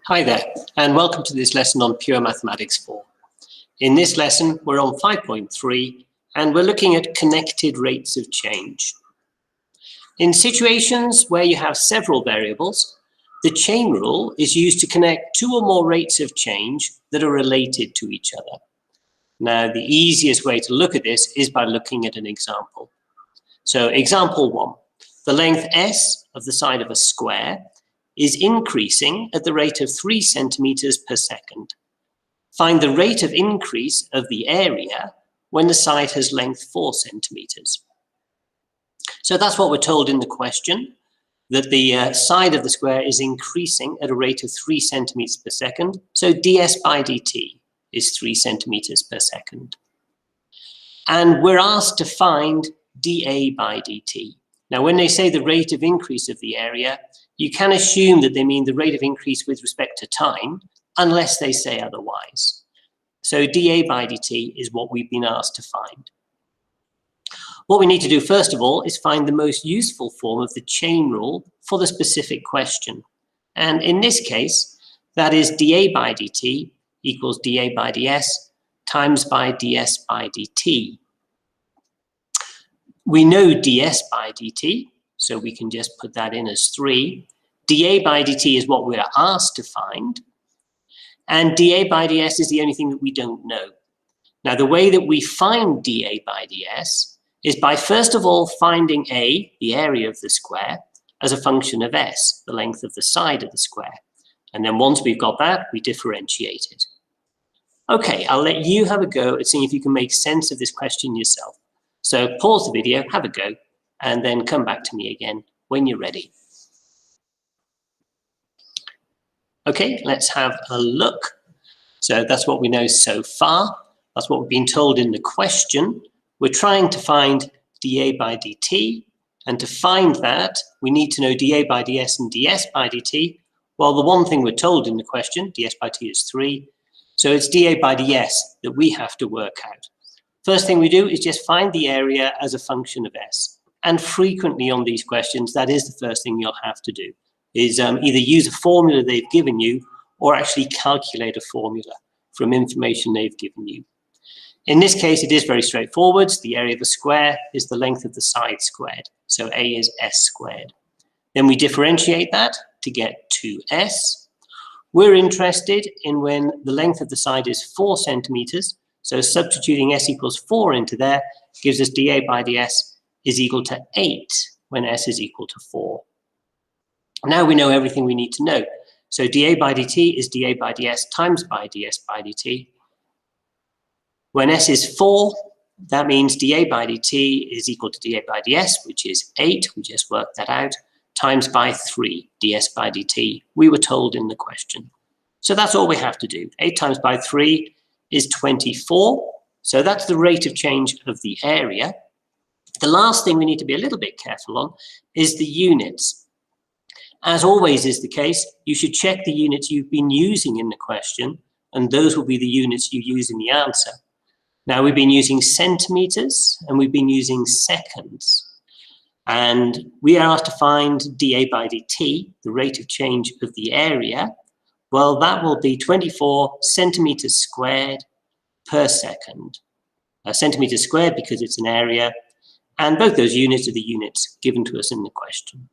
Hi there, and welcome to this lesson on Pure Mathematics 4. In this lesson, we're on 5.3, and we're looking at connected rates of change. In situations where you have several variables, the chain rule is used to connect two or more rates of change that are related to each other. Now, the easiest way to look at this is by looking at an example. So, example 1. The length s of the side of a square is increasing at the rate of 3 centimeters per second. Find the rate of increase of the area when the side has length 4 centimeters. So that's what we're told in the question, that the side of the square is increasing at a rate of 3 centimeters per second. So ds by dt is 3 centimeters per second. And we're asked to find dA by dt. Now, when they say the rate of increase of the area, you can assume that they mean the rate of increase with respect to time, unless they say otherwise. So dA by dt is what we've been asked to find. What we need to do first of all is find the most useful form of the chain rule for the specific question. And in this case, that is dA by dt equals dA by ds times by ds by dt. We know ds by dt, so we can just put that in as 3. dA by dt is what we're asked to find, and dA by ds is the only thing that we don't know. Now, the way that we find dA by ds is by first of all finding a, the area of the square, as a function of s, the length of the side of the square. And then once we've got that, we differentiate it. Okay, I'll let you have a go at seeing if you can make sense of this question yourself. So pause the video, have a go, and then come back to me again when you're ready. Okay, let's have a look. So that's what we know so far. That's what we've been told in the question. We're trying to find dA by dt, and to find that, we need to know dA by ds and ds by dt. Well, the one thing we're told in the question, ds by t is 3, so it's dA by ds that we have to work out. First thing we do is just find the area as a function of s. And frequently on these questions, that is the first thing you'll have to do, is either use a formula they've given you or actually calculate a formula from information they've given you. In this case, it is very straightforward. The area of a square is the length of the side squared. So A is s squared. Then we differentiate that to get 2s. We're interested in when the length of the side is 4 centimeters. So substituting s equals 4 into there gives us dA by ds is equal to 8 when s is equal to 4. Now we know everything we need to know. So dA by dt is dA by ds times by ds by dt. When s is 4, that means dA by dt is equal to dA by ds, which is 8, we just worked that out, times by 3, ds by dt. We were told in the question. So that's all we have to do. 8 times by 3 is 24. So that's the rate of change of the area. The last thing we need to be a little bit careful on is the units. As always is the case, you should check the units you've been using in the question, and those will be the units you use in the answer. Now, we've been using centimeters and we've been using seconds. And we are asked to find dA by dt, the rate of change of the area. Well, that will be 24 centimeters squared per second. Centimeters squared because it's an area, and both those units are the units given to us in the question.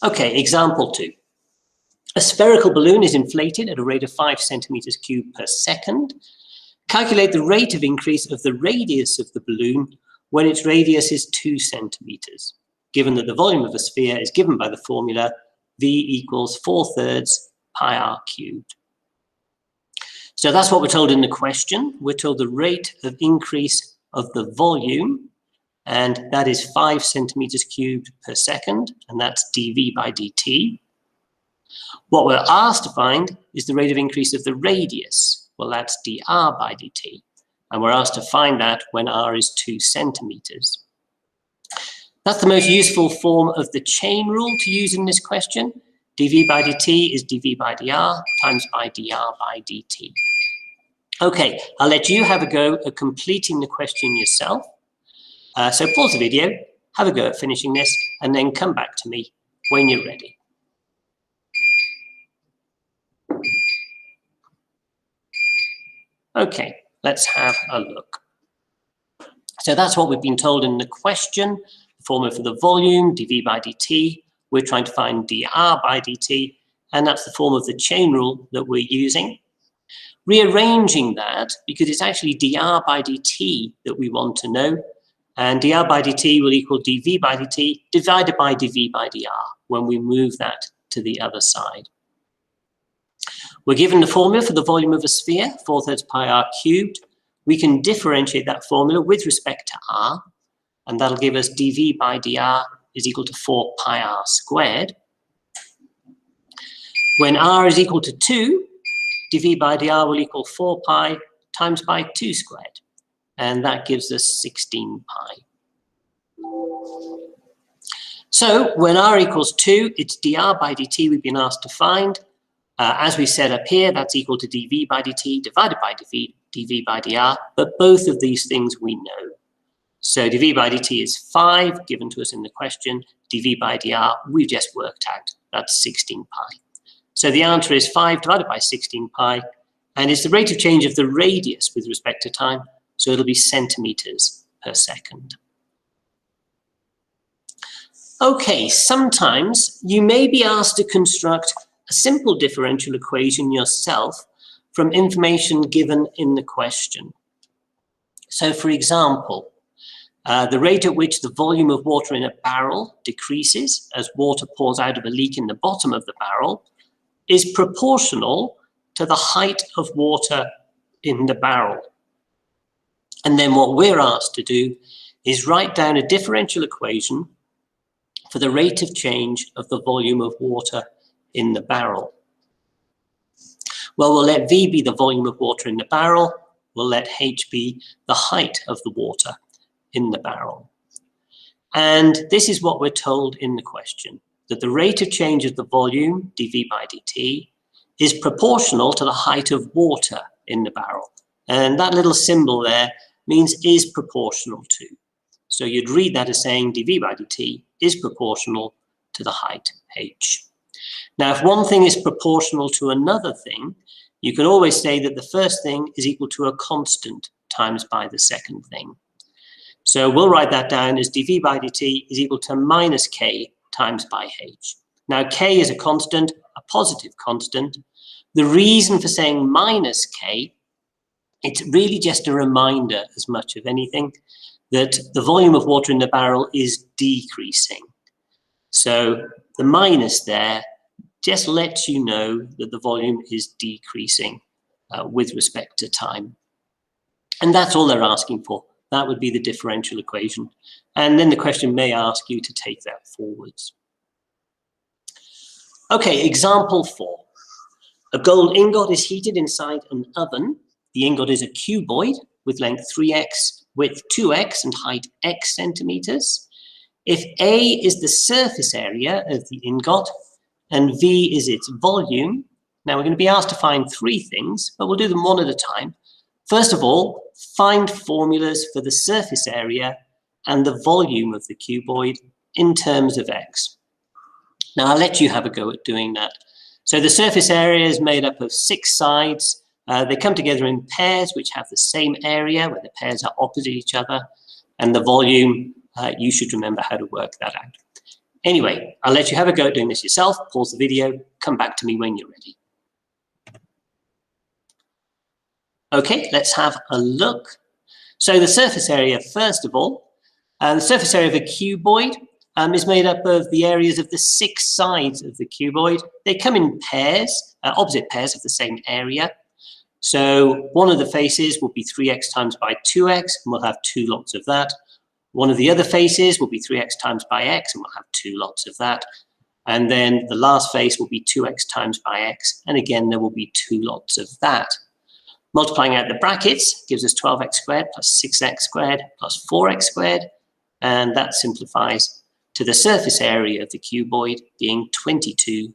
Okay, example 2. A spherical balloon is inflated at a rate of 5 centimeters cubed per second. Calculate the rate of increase of the radius of the balloon when its radius is 2 centimeters, given that the volume of a sphere is given by the formula V equals 4/3 pi r cubed. So that's what we're told in the question. We're told the rate of increase of the volume, and that is 5 centimeters cubed per second, and that's dV by dt. What we're asked to find is the rate of increase of the radius. Well, that's dr by dt, and we're asked to find that when r is 2 centimeters. That's the most useful form of the chain rule to use in this question. dV by dt is dV by dr times by dr by dt. Okay, I'll let you have a go at completing the question yourself. So pause the video, have a go at finishing this, and then come back to me when you're ready. Okay, let's have a look. So that's what we've been told in the question, the formula for the volume, dV by dt. We're trying to find dr by dt, and that's the form of the chain rule that we're using. Rearranging that, because it's actually dr by dt that we want to know, and dr by dt will equal dv by dt divided by dv by dr when we move that to the other side. We're given the formula for the volume of a sphere, 4/3 pi r cubed. We can differentiate that formula with respect to r, and that'll give us dv by dr is equal to 4 pi r squared. When r is equal to 2, dv by dr will equal 4 pi times by 2 squared, and that gives us 16 pi. So when r equals 2, it's dr by dt we've been asked to find. As we said up here, that's equal to dv by dt divided by dv by dr, but both of these things we know. So dv by dt is 5, given to us in the question. dv by dr, we've just worked out. That's 16 pi. So the answer is 5 divided by 16 pi, and it's the rate of change of the radius with respect to time, so it'll be centimeters per second. Okay, sometimes you may be asked to construct a simple differential equation yourself from information given in the question. So for example, the rate at which the volume of water in a barrel decreases as water pours out of a leak in the bottom of the barrel is proportional to the height of water in the barrel. And then what we're asked to do is write down a differential equation for the rate of change of the volume of water in the barrel. Well, we'll let V be the volume of water in the barrel. We'll let H be the height of the water in the barrel. And this is what we're told in the question, that the rate of change of the volume, dV by dt, is proportional to the height of water in the barrel. And that little symbol there means is proportional to. So you'd read that as saying dV by dt is proportional to the height h. Now, if one thing is proportional to another thing, you can always say that the first thing is equal to a constant times by the second thing. So we'll write that down as dV by dt is equal to minus k times by h. Now, k is a constant, a positive constant. The reason for saying minus k, it's really just a reminder, as much of anything, that the volume of water in the barrel is decreasing. So the minus there just lets you know that the volume is decreasing with respect to time. And that's all they're asking for. That would be the differential equation. And then the question may ask you to take that forwards. Okay, example 4. A gold ingot is heated inside an oven. The ingot is a cuboid with length 3x, width 2x, and height x centimeters. If A is the surface area of the ingot and V is its volume, now we're going to be asked to find 3 things, but we'll do them one at a time. First of all, find formulas for the surface area and the volume of the cuboid in terms of x. Now I'll let you have a go at doing that. So the surface area is made up of 6 sides. They come together in pairs which have the same area, where the pairs are opposite each other, and the volume, you should remember how to work that out. Anyway, I'll let you have a go at doing this yourself. Pause the video, come back to me when you're ready. Okay, let's have a look. So the surface area, first of all, the surface area of a cuboid is made up of the areas of the 6 sides of the cuboid. They come in pairs, opposite pairs of the same area. So one of the faces will be 3x times by 2x, and we'll have 2 lots of that. One of the other faces will be 3x times by x, and we'll have 2 lots of that. And then the last face will be 2x times by x, and again, there will be 2 lots of that. Multiplying out the brackets gives us 12x squared plus 6x squared plus 4x squared, and that simplifies to the surface area of the cuboid being 22x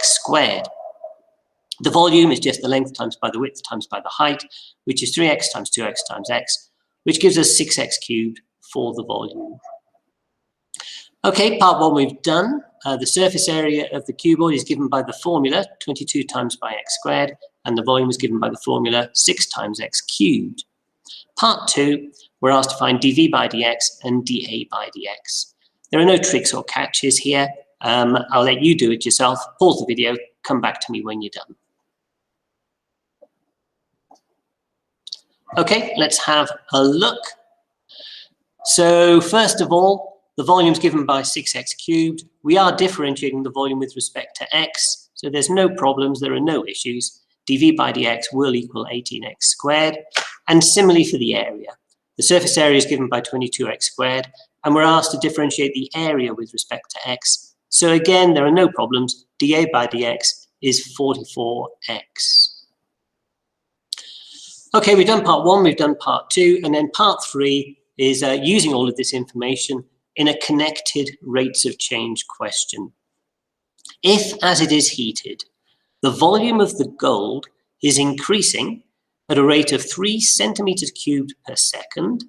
squared. The volume is just the length times by the width times by the height, which is 3x times 2x times x, which gives us 6x cubed for the volume. Okay, part 1 we've done. The surface area of the cuboid is given by the formula 22 times by x squared, and the volume is given by the formula 6 times x cubed. Part 2, we're asked to find dv by dx and dA by dx. There are no tricks or catches here. I'll let you do it yourself. Pause the video, come back to me when you're done. Okay, let's have a look. So first of all, the volume is given by 6x cubed. We are differentiating the volume with respect to x, so there's no problems, there are no issues. dv by dx will equal 18x squared. And similarly for the area. The surface area is given by 22x squared, and we're asked to differentiate the area with respect to x. So again, there are no problems. dA by dx is 44x. Okay, we've done part 1, we've done part 2, and then part 3 is using all of this information in a connected rates of change question. If, as it is heated, the volume of the gold is increasing at a rate of 3 centimeters cubed per second,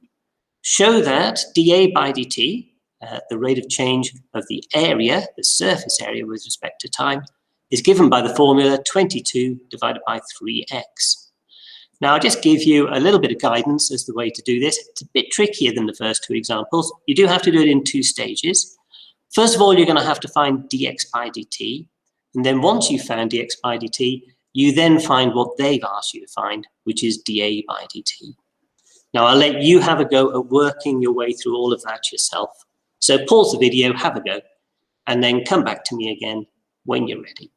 show that dA by dt, the rate of change of the area, the surface area with respect to time, is given by the formula 22 divided by 3x. Now, I'll just give you a little bit of guidance as the way to do this. It's a bit trickier than the first 2 examples. You do have to do it in 2 stages. First of all, you're going to have to find dx by dt. And then once you've found dx by dt, you then find what they've asked you to find, which is dA by dt. Now, I'll let you have a go at working your way through all of that yourself. So pause the video, have a go, and then come back to me again when you're ready.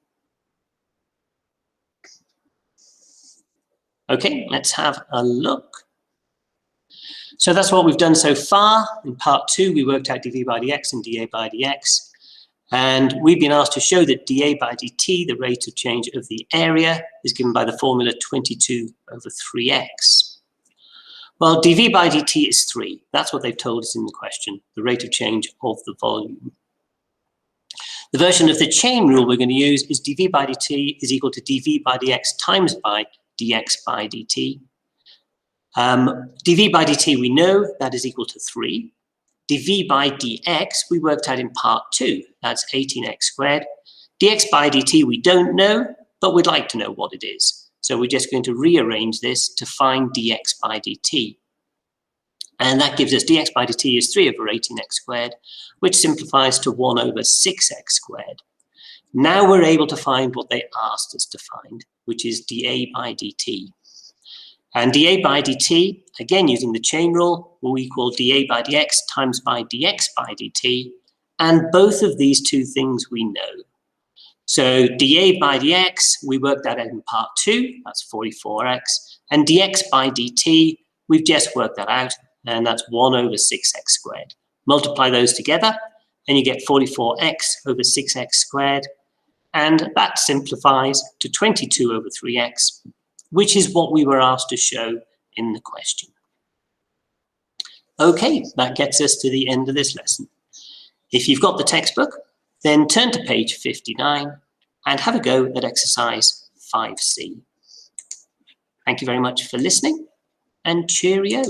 Okay, let's have a look. So that's what we've done so far. In part 2, we worked out dv by dx and dA by dx. And we've been asked to show that dA by dt, the rate of change of the area, is given by the formula 22 over 3x. Well, dv by dt is 3. That's what they've told us in the question, the rate of change of the volume. The version of the chain rule we're going to use is dv by dt is equal to dv by dx times by dx by dt. dv by dt, we know that is equal to 3. dv by dx, we worked out in part 2. That's 18x squared. dx by dt, we don't know, but we'd like to know what it is. So we're just going to rearrange this to find dx by dt. And that gives us dx by dt is 3 over 18x squared, which simplifies to 1 over 6x squared. Now we're able to find what they asked us to find, which is dA by dt. And dA by dt, again using the chain rule, will equal dA by dx times by dx by dt. And both of these 2 things we know. So dA by dx, we worked that out in part 2, that's 44x. And dx by dt, we've just worked that out, and that's 1 over 6x squared. Multiply those together, and you get 44x over 6x squared. And that simplifies to 22 over 3x, which is what we were asked to show in the question. Okay, that gets us to the end of this lesson. If you've got the textbook, then turn to page 59 and have a go at exercise 5C. Thank you very much for listening, and cheerio.